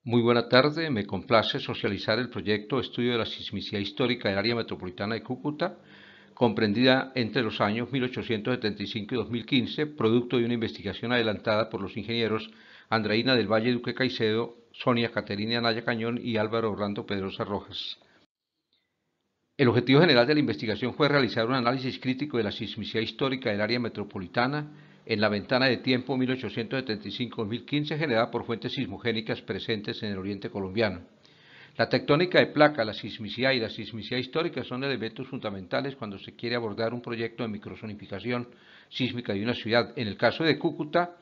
Muy buena tarde, me complace socializar el proyecto Estudio de la Sismicidad Histórica del Área Metropolitana de Cúcuta, comprendida entre los años 1875 y 2015, producto de una investigación adelantada por los ingenieros Andreina del Valle Duque Caicedo, Sonia Caterina Anaya Cañón y Álvaro Orlando Pedrosa Rojas. El objetivo general de la investigación fue realizar un análisis crítico de la sismicidad histórica del área metropolitana en la ventana de tiempo 1875-2015 generada por fuentes sismogénicas presentes en el oriente colombiano. La tectónica de placa, la sismicidad y la sismicidad histórica son elementos fundamentales cuando se quiere abordar un proyecto de microzonificación sísmica de una ciudad. En el caso de Cúcuta,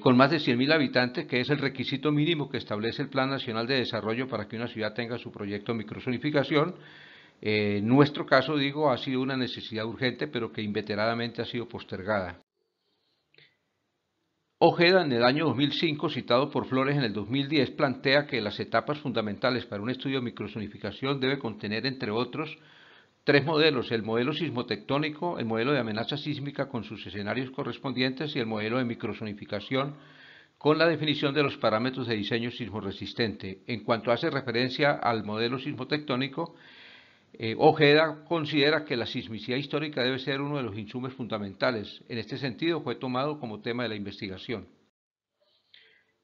con más de 100.000 habitantes, que es el requisito mínimo que establece el Plan Nacional de Desarrollo para que una ciudad tenga su proyecto de microzonificación, en nuestro caso, digo, ha sido una necesidad urgente, pero que inveteradamente ha sido postergada. Ojeda, en el año 2005, citado por Flores en el 2010, plantea que las etapas fundamentales para un estudio de microzonificación debe contener, entre otros, tres modelos: el modelo sismotectónico, el modelo de amenaza sísmica con sus escenarios correspondientes y el modelo de microzonificación con la definición de los parámetros de diseño sismoresistente. En cuanto hace referencia al modelo sismotectónico, Ojeda considera que la sismicidad histórica debe ser uno de los insumos fundamentales. En este sentido, fue tomado como tema de la investigación.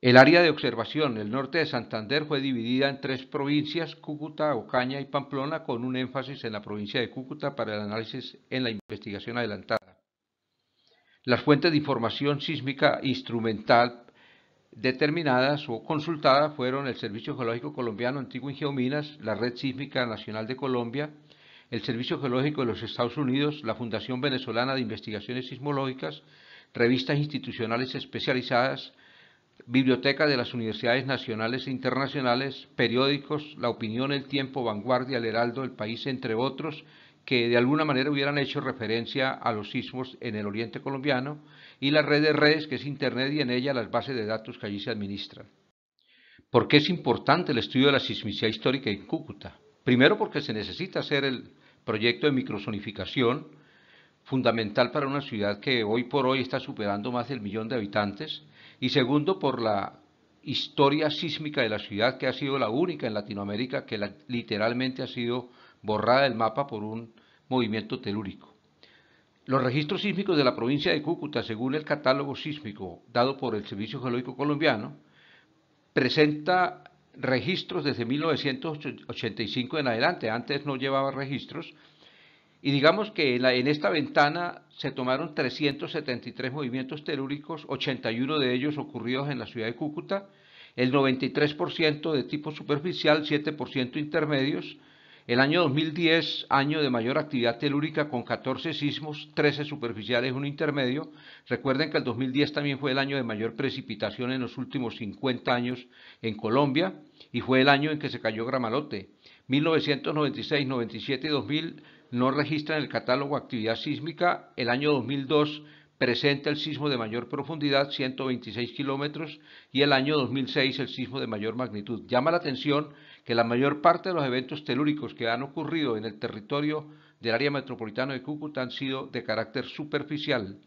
El área de observación, el norte de Santander, fue dividida en tres provincias: Cúcuta, Ocaña y Pamplona, con un énfasis en la provincia de Cúcuta para el análisis en la investigación adelantada. Las fuentes de información sísmica instrumental determinadas o consultadas fueron el Servicio Geológico Colombiano, antiguo Ingeominas, la Red Sísmica Nacional de Colombia, el Servicio Geológico de los Estados Unidos, la Fundación Venezolana de Investigaciones Sismológicas, revistas institucionales especializadas, bibliotecas de las universidades nacionales e internacionales, periódicos, La Opinión, El Tiempo, Vanguardia, El Heraldo, El País, entre otros, que de alguna manera hubieran hecho referencia a los sismos en el oriente colombiano, y la red de redes, que es Internet, y en ella las bases de datos que allí se administran. ¿Por qué es importante el estudio de la sismicidad histórica en Cúcuta? Primero, porque se necesita hacer el proyecto de microzonificación, fundamental para una ciudad que hoy por hoy está superando más del 1.000.000 de habitantes, y segundo, por la historia sísmica de la ciudad, que ha sido la única en Latinoamérica que literalmente ha sido borrada del mapa por un movimiento telúrico. Los registros sísmicos de la provincia de Cúcuta, según el catálogo sísmico dado por el Servicio Geológico Colombiano, presenta registros desde 1985 en adelante. Antes no llevaba registros, y digamos que en esta ventana se tomaron 373 movimientos telúricos, 81 de ellos ocurridos en la ciudad de Cúcuta, el 93% de tipo superficial, 7% intermedios. El año 2010, año de mayor actividad telúrica, con 14 sismos, 13 superficiales, 1 intermedio. Recuerden que el 2010 también fue el año de mayor precipitación en los últimos 50 años en Colombia, y fue el año en que se cayó Gramalote. 1996, 97 y 2000 no registran el catálogo actividad sísmica. El año 2002 presenta el sismo de mayor profundidad, 126 kilómetros, y el año 2006 el sismo de mayor magnitud. Llama la atención que la mayor parte de los eventos telúricos que han ocurrido en el territorio del área metropolitana de Cúcuta han sido de carácter superficial.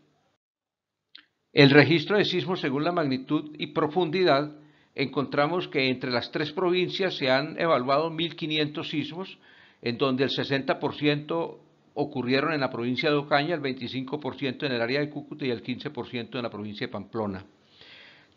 El registro de sismos según la magnitud y profundidad, encontramos que entre las tres provincias se han evaluado 1.500 sismos, en donde el 60% ocurrieron en la provincia de Ocaña, el 25% en el área de Cúcuta y el 15% en la provincia de Pamplona.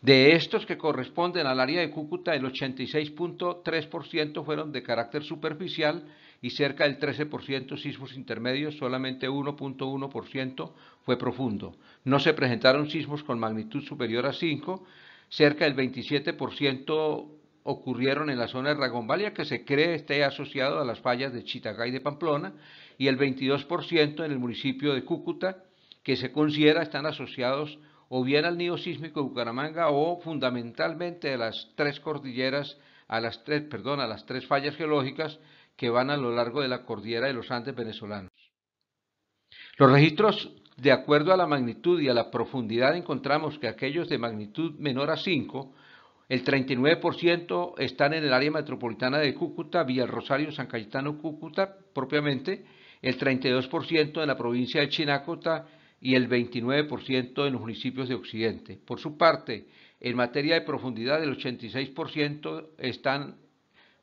De estos que corresponden al área de Cúcuta, el 86.3% fueron de carácter superficial y cerca del 13% sismos intermedios. Solamente 1.1% fue profundo. No se presentaron sismos con magnitud superior a 5, cerca del 27% ocurrieron en la zona de Ragombalia, que se cree esté asociado a las fallas de Chitagá y de Pamplona, y el 22% en el municipio de Cúcuta, que se considera están asociados o bien al nido sísmico de Bucaramanga o fundamentalmente a las tres cordilleras, a las tres fallas geológicas que van a lo largo de la cordillera de los Andes venezolanos. Los registros, de acuerdo a la magnitud y a la profundidad, encontramos que aquellos de magnitud menor a 5, el 39% están en el área metropolitana de Cúcuta, Villa Rosario, San Cayetano, Cúcuta propiamente, el 32% en la provincia de Chinácota y el 29% en los municipios de Occidente. Por su parte, En materia de profundidad, el 86% están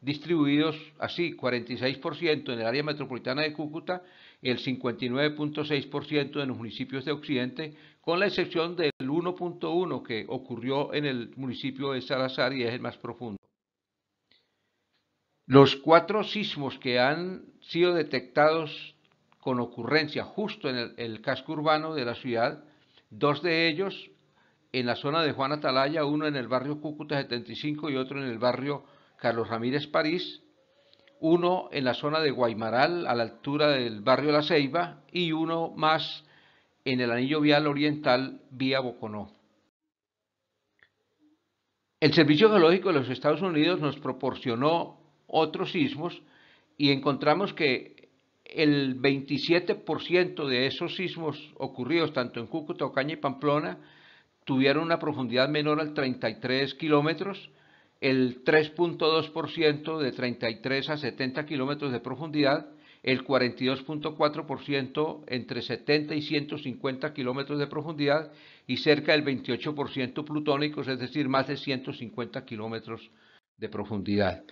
distribuidos así, 46% en el área metropolitana de Cúcuta, el 59.6% en los municipios de Occidente, con la excepción del 1.1 que ocurrió en el municipio de Salazar y es el más profundo. Los 4 sismos que han sido detectados con ocurrencia justo en el casco urbano de la ciudad, 2 de ellos en la zona de Juan Atalaya, uno en el barrio Cúcuta 75 y otro en el barrio Carlos Ramírez París, uno en la zona de Guaymaral a la altura del barrio La Ceiba y uno más en el anillo vial oriental vía Boconó. El Servicio Geológico de los Estados Unidos nos proporcionó otros sismos y encontramos que el 27% de esos sismos ocurridos tanto en Cúcuta, Ocaña y Pamplona tuvieron una profundidad menor al 33 kilómetros, el 3.2% de 33 a 70 kilómetros de profundidad, el 42.4% entre 70 y 150 kilómetros de profundidad y cerca del 28% plutónicos, es decir, más de 150 kilómetros de profundidad.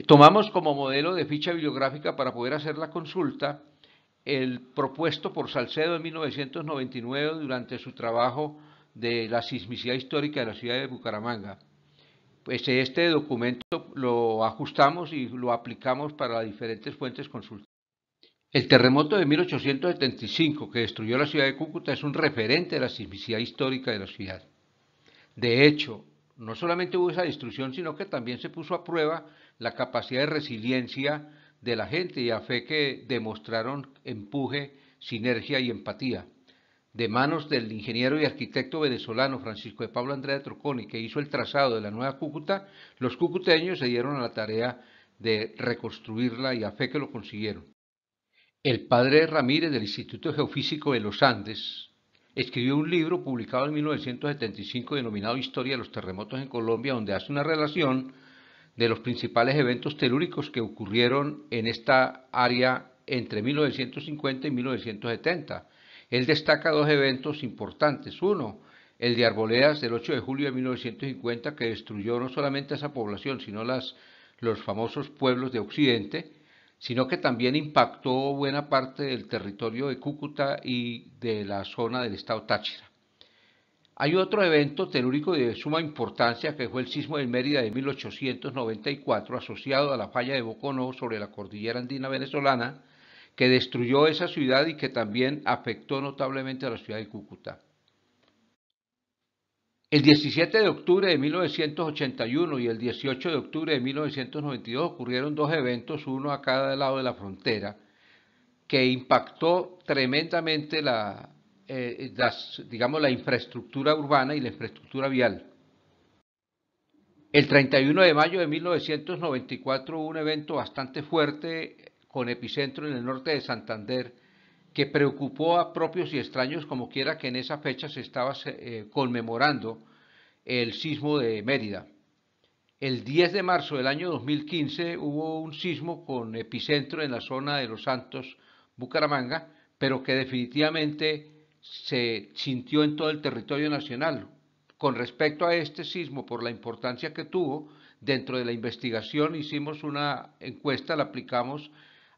Tomamos como modelo de ficha bibliográfica para poder hacer la consulta el propuesto por Salcedo en 1999 durante su trabajo de la sismicidad histórica de la ciudad de Bucaramanga. Pues este documento lo ajustamos y lo aplicamos para las diferentes fuentes consultadas. El terremoto de 1875 que destruyó la ciudad de Cúcuta es un referente de la sismicidad histórica de la ciudad. De hecho, no solamente hubo esa destrucción, sino que también se puso a prueba la capacidad de resiliencia de la gente y a fe que demostraron empuje, sinergia y empatía. De manos del ingeniero y arquitecto venezolano Francisco de Pablo Andrea Troconi, que hizo el trazado de la nueva Cúcuta, los cucuteños se dieron a la tarea de reconstruirla y a fe que lo consiguieron. El padre Ramírez del Instituto Geofísico de los Andes escribió un libro publicado en 1975 denominado Historia de los terremotos en Colombia, donde hace una relación de los principales eventos telúricos que ocurrieron en esta área entre 1950 y 1970. Él destaca 2 eventos importantes. Uno, el de Arboledas del 8 de julio de 1950, que destruyó no solamente a esa población, sino los famosos pueblos de Occidente, sino que también impactó buena parte del territorio de Cúcuta y de la zona del estado Táchira. Hay otro evento telúrico de suma importancia que fue el sismo de Mérida de 1894, asociado a la falla de Boconó sobre la cordillera andina venezolana, que destruyó esa ciudad y que también afectó notablemente a la ciudad de Cúcuta. El 17 de octubre de 1981 y el 18 de octubre de 1992 ocurrieron 2 eventos, uno a cada lado de la frontera, que impactó tremendamente la infraestructura urbana y la infraestructura vial. El 31 de mayo de 1994 hubo un evento bastante fuerte con epicentro en el norte de Santander que preocupó a propios y extraños, como quiera que en esa fecha se estaba conmemorando el sismo de Mérida. El 10 de marzo del año 2015 hubo un sismo con epicentro en la zona de Los Santos, Bucaramanga, pero que definitivamente se sintió en todo el territorio nacional. Con respecto a este sismo, por la importancia que tuvo, dentro de la investigación hicimos una encuesta, la aplicamos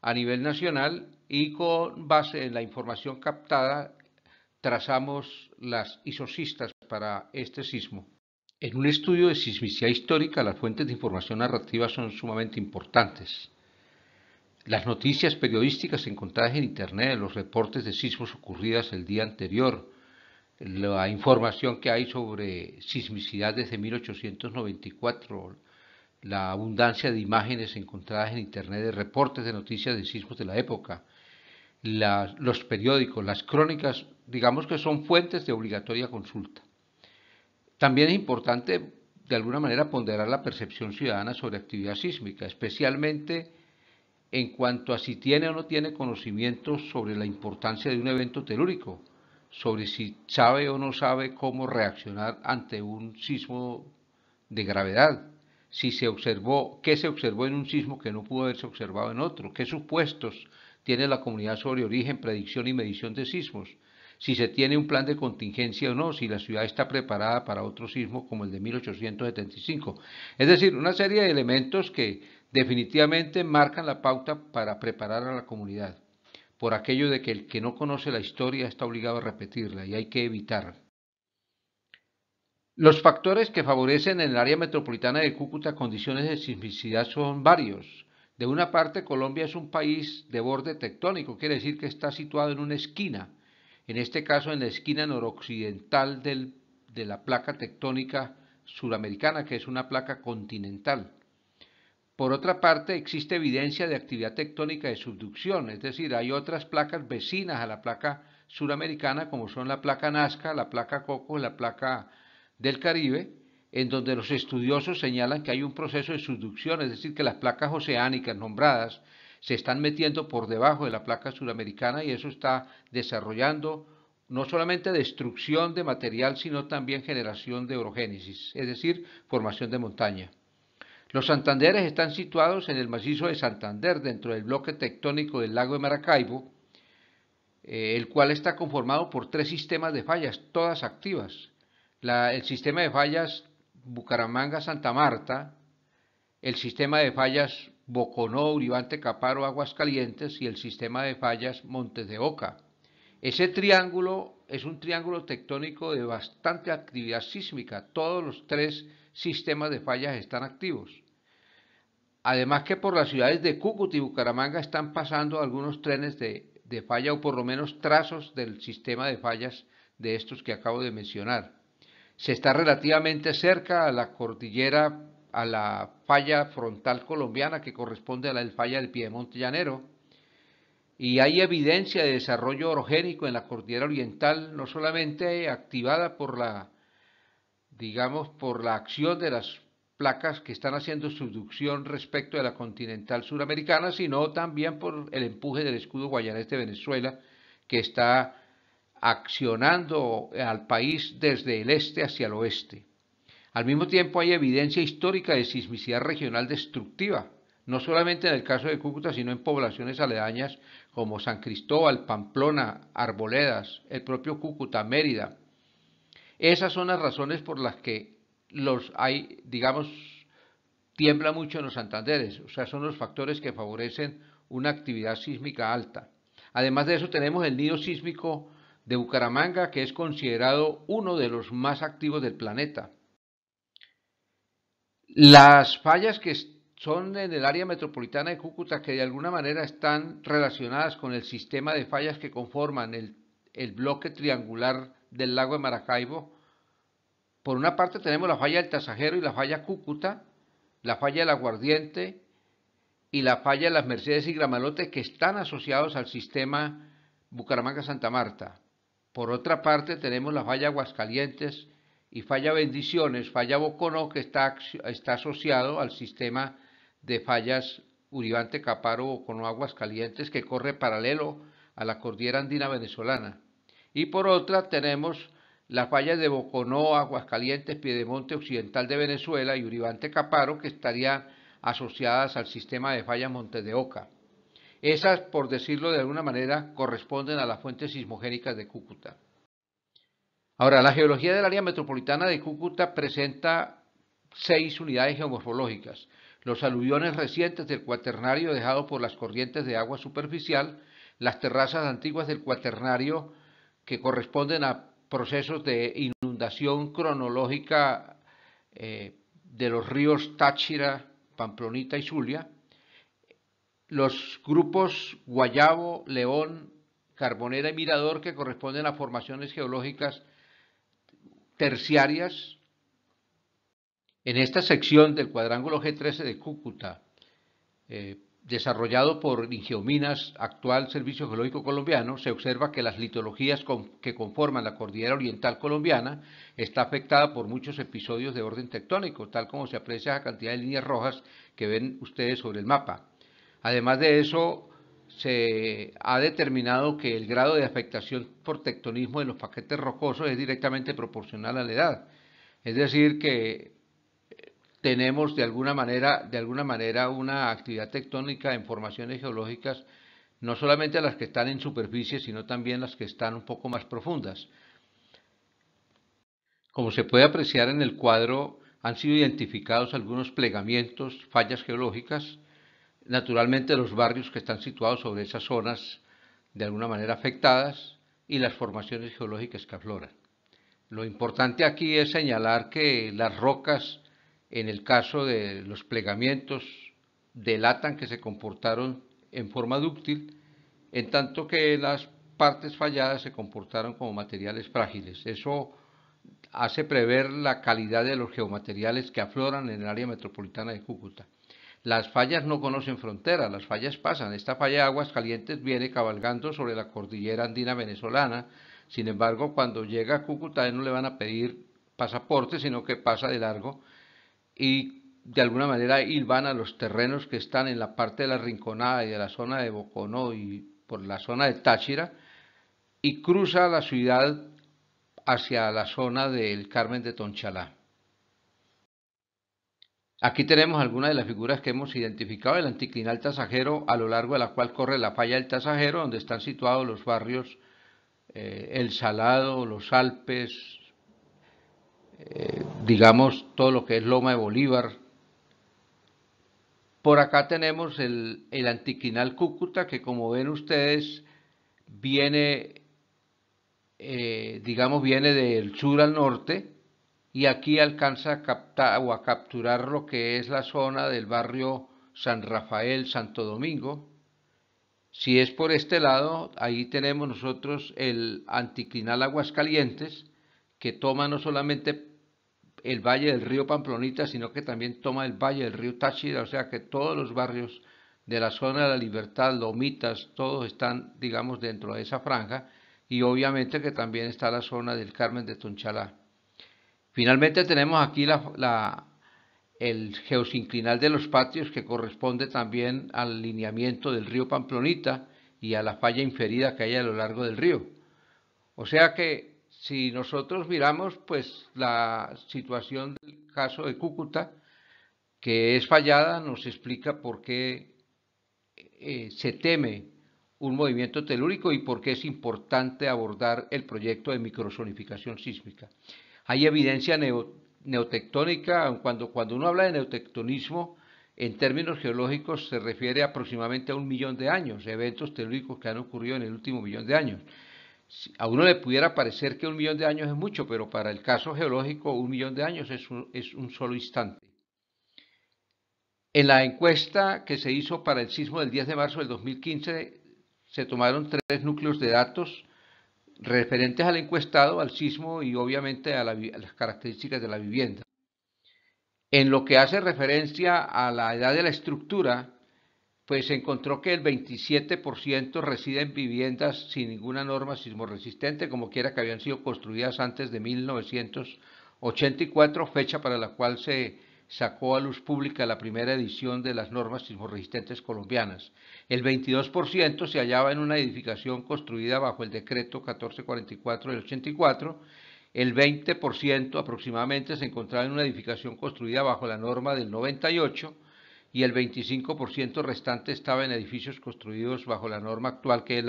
a nivel nacional y con base en la información captada trazamos las isocistas para este sismo. En un estudio de sismicidad histórica, las fuentes de información narrativa son sumamente importantes. Las noticias periodísticas encontradas en Internet, los reportes de sismos ocurridos el día anterior, la información que hay sobre sismicidad desde 1894, la abundancia de imágenes encontradas en Internet de reportes de noticias de sismos de la época, los periódicos, las crónicas, digamos que son fuentes de obligatoria consulta. También es importante, de alguna manera, ponderar la percepción ciudadana sobre actividad sísmica, especialmente en cuanto a si tiene o no tiene conocimientos sobre la importancia de un evento telúrico, sobre si sabe o no sabe cómo reaccionar ante un sismo de gravedad, si se observó, qué se observó en un sismo que no pudo haberse observado en otro, qué supuestos tiene la comunidad sobre origen, predicción y medición de sismos, si se tiene un plan de contingencia o no, si la ciudad está preparada para otro sismo como el de 1875. Es decir, una serie de elementos que definitivamente marcan la pauta para preparar a la comunidad, por aquello de que el que no conoce la historia está obligado a repetirla y hay que evitar. Los factores que favorecen en el área metropolitana de Cúcuta condiciones de sismicidad son varios. De una parte, Colombia es un país de borde tectónico, quiere decir que está situado en una esquina, en este caso en la esquina noroccidental de la placa tectónica suramericana, que es una placa continental. Por otra parte, existe evidencia de actividad tectónica de subducción, es decir, hay otras placas vecinas a la placa suramericana, como son la placa Nazca, la placa Coco, la placa del Caribe, en donde los estudiosos señalan que hay un proceso de subducción, es decir, que las placas oceánicas nombradas se están metiendo por debajo de la placa suramericana y eso está desarrollando no solamente destrucción de material, sino también generación de orogénesis, es decir, formación de montaña. Los Santanderes están situados en el macizo de Santander, dentro del bloque tectónico del lago de Maracaibo, el cual está conformado por tres sistemas de fallas, todas activas. El sistema de fallas Bucaramanga-Santa Marta, el sistema de fallas Boconó, Uribante, Caparo, Aguascalientes y el sistema de fallas Montes de Oca. Ese triángulo es un triángulo tectónico de bastante actividad sísmica. Todos los tres sistemas de fallas están activos. Además que por las ciudades de Cúcuta y Bucaramanga están pasando algunos trenes de falla o por lo menos trazos del sistema de fallas de estos que acabo de mencionar. Se está relativamente cerca a la cordillera, a la falla frontal colombiana que corresponde a la falla del Piedemonte Llanero, y hay evidencia de desarrollo orogénico en la cordillera oriental, no solamente activada por por la acción de las placas que están haciendo subducción respecto de la continental suramericana, sino también por el empuje del escudo guayanés de Venezuela, que está accionando al país desde el este hacia el oeste. Al mismo tiempo hay evidencia histórica de sismicidad regional destructiva, no solamente en el caso de Cúcuta, sino en poblaciones aledañas como San Cristóbal, Pamplona, Arboledas, el propio Cúcuta, Mérida. Esas son las razones por las que tiembla mucho en los Santanderes, o sea, son los factores que favorecen una actividad sísmica alta. Además de eso tenemos el nido sísmico de Bucaramanga, que es considerado uno de los más activos del planeta. Las fallas que son en el área metropolitana de Cúcuta, que de alguna manera están relacionadas con el sistema de fallas que conforman el bloque triangular del lago de Maracaibo. Por una parte tenemos la falla del Tasajero y la falla Cúcuta, la falla del Aguardiente y la falla de las Mercedes y Gramalote, que están asociados al sistema Bucaramanga-Santa Marta. Por otra parte tenemos la falla Aguascalientes y falla Bendiciones, falla Boconó, que está asociado al sistema de fallas Uribante, Caparo, Boconó, Aguascalientes, que corre paralelo a la cordillera andina venezolana. Y por otra tenemos las fallas de Boconó, Aguascalientes, Piedemonte Occidental de Venezuela y Uribante, Caparo, que estarían asociadas al sistema de fallas Montes de Oca. Esas, por decirlo de alguna manera, corresponden a las fuentes sismogénicas de Cúcuta. Ahora, la geología del área metropolitana de Cúcuta presenta 6 unidades geomorfológicas. Los aluviones recientes del cuaternario dejado por las corrientes de agua superficial, las terrazas antiguas del cuaternario que corresponden a procesos de inundación cronológica de los ríos Táchira, Pamplonita y Zulia, los grupos Guayabo, León, Carbonera y Mirador, que corresponden a formaciones geológicas terciarias. En esta sección del cuadrángulo G13 de Cúcuta, desarrollado por Ingeominas, actual Servicio Geológico Colombiano, se observa que las litologías que conforman la cordillera oriental colombiana está afectada por muchos episodios de orden tectónico, tal como se aprecia la cantidad de líneas rojas que ven ustedes sobre el mapa. Además de eso, se ha determinado que el grado de afectación por tectonismo de los paquetes rocosos es directamente proporcional a la edad. Es decir, que tenemos de alguna manera una actividad tectónica en formaciones geológicas no solamente las que están en superficie, sino también las que están un poco más profundas. Como se puede apreciar en el cuadro, han sido identificados algunos plegamientos, fallas geológicas, naturalmente los barrios que están situados sobre esas zonas de alguna manera afectadas y las formaciones geológicas que afloran. Lo importante aquí es señalar que las rocas, en el caso de los plegamientos, delatan que se comportaron en forma dúctil, en tanto que las partes falladas se comportaron como materiales frágiles. Eso hace prever la calidad de los geomateriales que afloran en el área metropolitana de Cúcuta. Las fallas no conocen fronteras, las fallas pasan. Esta falla de Aguascalientes viene cabalgando sobre la cordillera andina venezolana. Sin embargo, cuando llega a Cúcuta no le van a pedir pasaporte, sino que pasa de largo y de alguna manera hilvana los terrenos que están en la parte de la Rinconada y de la zona de Boconó y por la zona de Táchira y cruza la ciudad hacia la zona del Carmen de Tonchalá. Aquí tenemos algunas de las figuras que hemos identificado, el anticlinal tasajero, a lo largo de la cual corre la falla del Tasajero, donde están situados los barrios El Salado, Los Alpes, digamos todo lo que es Loma de Bolívar. Por acá tenemos el anticlinal Cúcuta, que como ven ustedes viene, digamos, viene del sur al norte, y aquí alcanza a captar o a capturar lo que es la zona del barrio San Rafael, Santo Domingo. Si es por este lado, ahí tenemos nosotros el anticlinal Aguascalientes, que toma no solamente el valle del río Pamplonita, sino que también toma el valle del río Táchira, o sea que todos los barrios de la zona de la Libertad, Lomitas, todos están, digamos, dentro de esa franja, y obviamente que también está la zona del Carmen de Tonchalá. Finalmente tenemos aquí el geosinclinal de los patios, que corresponde también al lineamiento del río Pamplonita y a la falla inferida que hay a lo largo del río. O sea que si nosotros miramos pues la situación del caso de Cúcuta, que es fallada, nos explica por qué se teme un movimiento telúrico y por qué es importante abordar el proyecto de microzonificación sísmica. Hay evidencia neotectónica, cuando uno habla de neotectonismo, en términos geológicos se refiere aproximadamente a 1 millón de años, eventos telúricos que han ocurrido en el último 1 millón de años. A uno le pudiera parecer que 1 millón de años es mucho, pero para el caso geológico 1 millón de años es un solo instante. En la encuesta que se hizo para el sismo del 10 de marzo del 2015 se tomaron 3 núcleos de datos referentes al encuestado, al sismo y obviamente a las características de la vivienda. En lo que hace referencia a la edad de la estructura, pues se encontró que el 27% reside en viviendas sin ninguna norma sismorresistente, como quiera que habían sido construidas antes de 1984, fecha para la cual se sacó a luz pública la primera edición de las normas sismorresistentes colombianas. El 22% se hallaba en una edificación construida bajo el decreto 1444 del 84, el 20% aproximadamente se encontraba en una edificación construida bajo la norma del 98, y el 25% restante estaba en edificios construidos bajo la norma actual, que es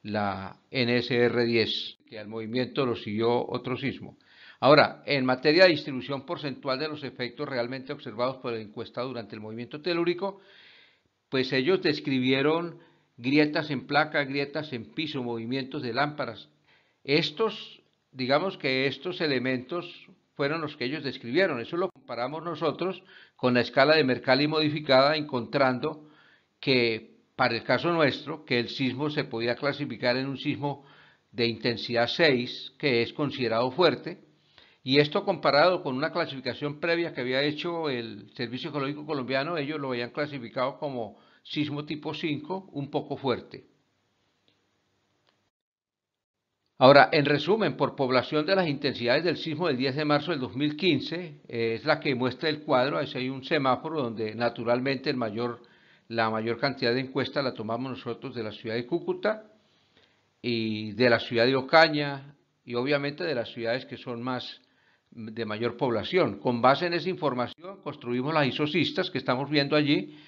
la NSR 10, que al movimiento lo siguió otro sismo. Ahora, en materia de distribución porcentual de los efectos realmente observados por el encuestado durante el movimiento telúrico, pues ellos describieron grietas en placa, grietas en piso, movimientos de lámparas. Digamos que estos elementos fueron los que ellos describieron. Eso lo comparamos nosotros con la escala de Mercalli modificada, encontrando que para el caso nuestro, que el sismo se podía clasificar en un sismo de intensidad 6, que es considerado fuerte, y esto comparado con una clasificación previa que había hecho el Servicio Geológico Colombiano, ellos lo habían clasificado como sismo tipo 5, un poco fuerte. Ahora, en resumen, por población de las intensidades del sismo del 10 de marzo del 2015, es la que muestra el cuadro. Ahí hay un semáforo donde naturalmente la mayor cantidad de encuestas la tomamos nosotros de la ciudad de Cúcuta y de la ciudad de Ocaña y obviamente de las ciudades que son de mayor población. Con base en esa información construimos las isocistas que estamos viendo allí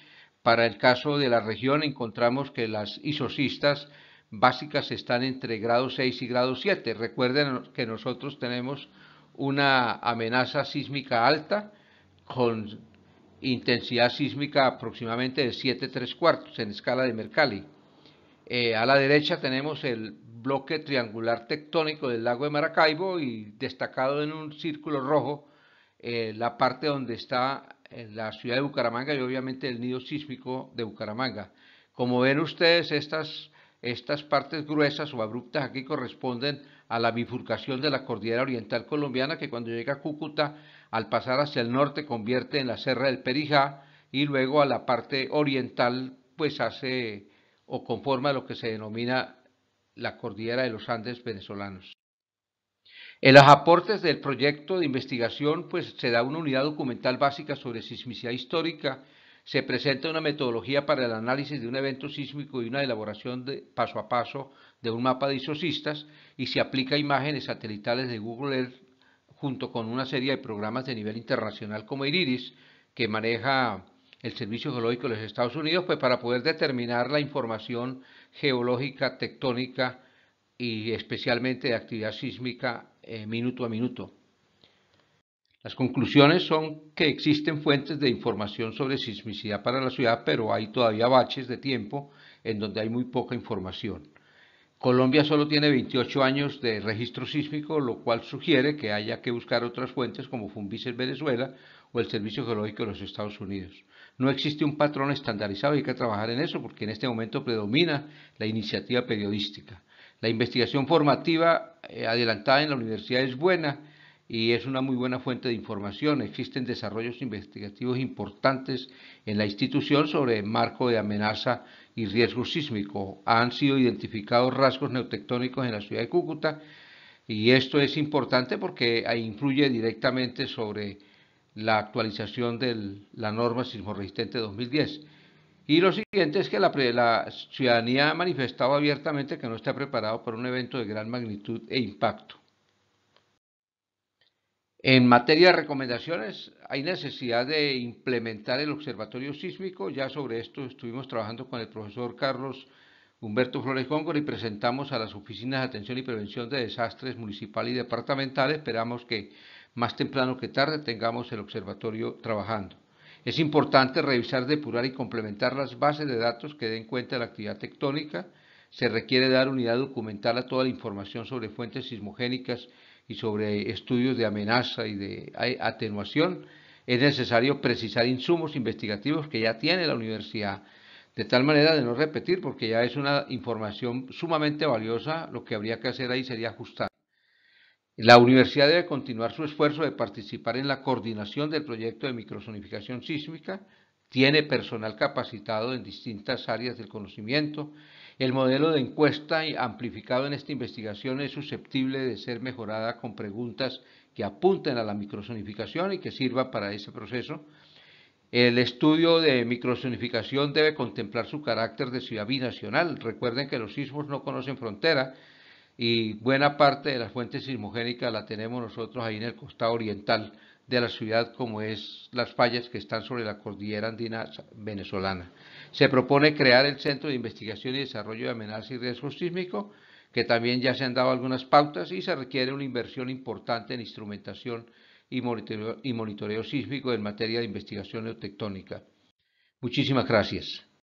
Para el caso de la región encontramos que las isocistas básicas están entre grado 6 y grado 7. Recuerden que nosotros tenemos una amenaza sísmica alta con intensidad sísmica aproximadamente de 7 3/4 en escala de Mercalli. A la derecha tenemos el bloque triangular tectónico del lago de Maracaibo y destacado en un círculo rojo la parte donde está la ciudad de Bucaramanga y obviamente el nido sísmico de Bucaramanga. Como ven ustedes, estas partes gruesas o abruptas aquí corresponden a la bifurcación de la cordillera oriental colombiana, que cuando llega a Cúcuta, al pasar hacia el norte, convierte en la Serra del Perijá, y luego a la parte oriental pues hace o conforma lo que se denomina la cordillera de los Andes venezolanos. En los aportes del proyecto de investigación, pues se da una unidad documental básica sobre sismicidad histórica, se presenta una metodología para el análisis de un evento sísmico y una elaboración de paso a paso de un mapa de isocistas y se aplica imágenes satelitales de Google Earth junto con una serie de programas de nivel internacional como IRIS, que maneja el Servicio Geológico de los Estados Unidos, pues para poder determinar la información geológica, tectónica y especialmente de actividad sísmica minuto a minuto. Las conclusiones son que existen fuentes de información sobre sismicidad para la ciudad, pero hay todavía baches de tiempo en donde hay muy poca información. Colombia solo tiene 28 años de registro sísmico, lo cual sugiere que haya que buscar otras fuentes como Funvis en Venezuela o el Servicio Geológico de los Estados Unidos. No existe un patrón estandarizado y hay que trabajar en eso porque en este momento predomina la iniciativa periodística. La investigación formativa adelantada en la universidad es buena y es una muy buena fuente de información. Existen desarrollos investigativos importantes en la institución sobre el marco de amenaza y riesgo sísmico. Han sido identificados rasgos neotectónicos en la ciudad de Cúcuta y esto es importante porque influye directamente sobre la actualización de la norma sismorresistente 2010. Y lo siguiente es que la ciudadanía ha manifestado abiertamente que no está preparado para un evento de gran magnitud e impacto. En materia de recomendaciones, hay necesidad de implementar el observatorio sísmico. Ya sobre esto estuvimos trabajando con el profesor Carlos Humberto Flores Góngora y presentamos a las oficinas de atención y prevención de desastres municipal y departamental. Esperamos que más temprano que tarde tengamos el observatorio trabajando. Es importante revisar, depurar y complementar las bases de datos que den cuenta de la actividad tectónica. Se requiere dar unidad documental a toda la información sobre fuentes sismogénicas y sobre estudios de amenaza y de atenuación. Es necesario precisar insumos investigativos que ya tiene la universidad, de tal manera de no repetir, porque ya es una información sumamente valiosa. Lo que habría que hacer ahí sería ajustar. La universidad debe continuar su esfuerzo de participar en la coordinación del proyecto de microzonificación sísmica, tiene personal capacitado en distintas áreas del conocimiento. El modelo de encuesta amplificado en esta investigación es susceptible de ser mejorada con preguntas que apunten a la microzonificación y que sirvan para ese proceso. El estudio de microzonificación debe contemplar su carácter de ciudad binacional. Recuerden que los sismos no conocen frontera y buena parte de las fuentes sismogénicas la tenemos nosotros ahí en el costado oriental de la ciudad, como es las fallas que están sobre la cordillera andina venezolana. Se propone crear el Centro de Investigación y Desarrollo de Amenazas y Riesgo Sísmico, que también ya se han dado algunas pautas y se requiere una inversión importante en instrumentación y monitoreo sísmico en materia de investigación geotectónica. Muchísimas gracias.